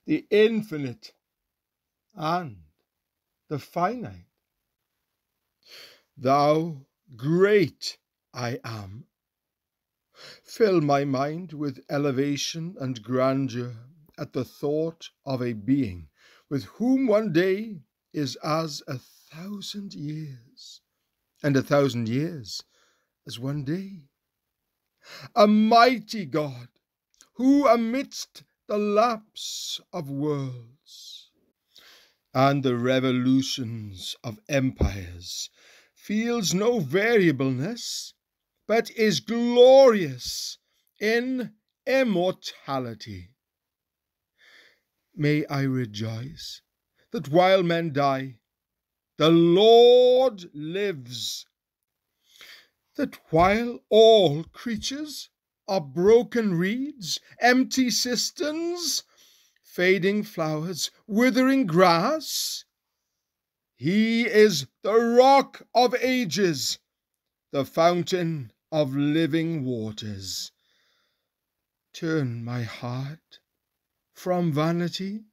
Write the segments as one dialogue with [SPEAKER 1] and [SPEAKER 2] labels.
[SPEAKER 1] the infinite and the finite. Thou great I am, fill my mind with elevation and grandeur at the thought of a being with whom one day is as 1,000 years, and 1,000 years as one day. A mighty God, who amidst the lapse of worlds and the revolutions of empires feels no variableness, but is glorious in immortality. May I rejoice that while men die, the Lord lives, that while all creatures are broken reeds, empty cisterns, fading flowers, withering grass, He is the rock of ages, the fountain of living waters. Turn my heart from vanity,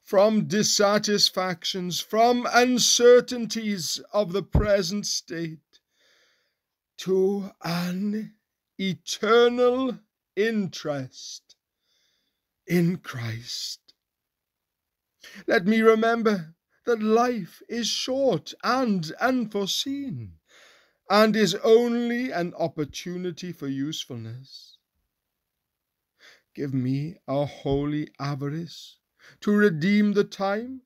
[SPEAKER 1] from dissatisfactions, from uncertainties of the present state, to an eternal interest in Christ. Let me remember that life is short and unforeseen, and is only an opportunity for usefulness. Give me a holy avarice to redeem the time,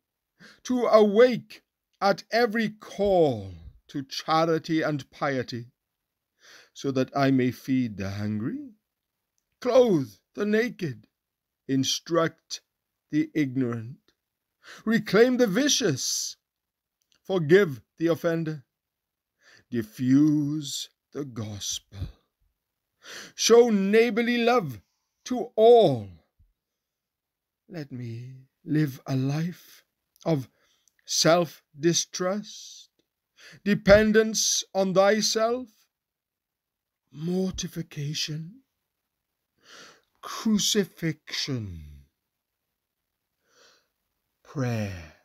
[SPEAKER 1] to awake at every call to charity and piety, so that I may feed the hungry, clothe the naked, instruct the ignorant, reclaim the vicious, forgive the offender, diffuse the gospel, show neighborly love to all. Let me live a life of self-distrust, dependence on thyself, mortification, crucifixion, prayer.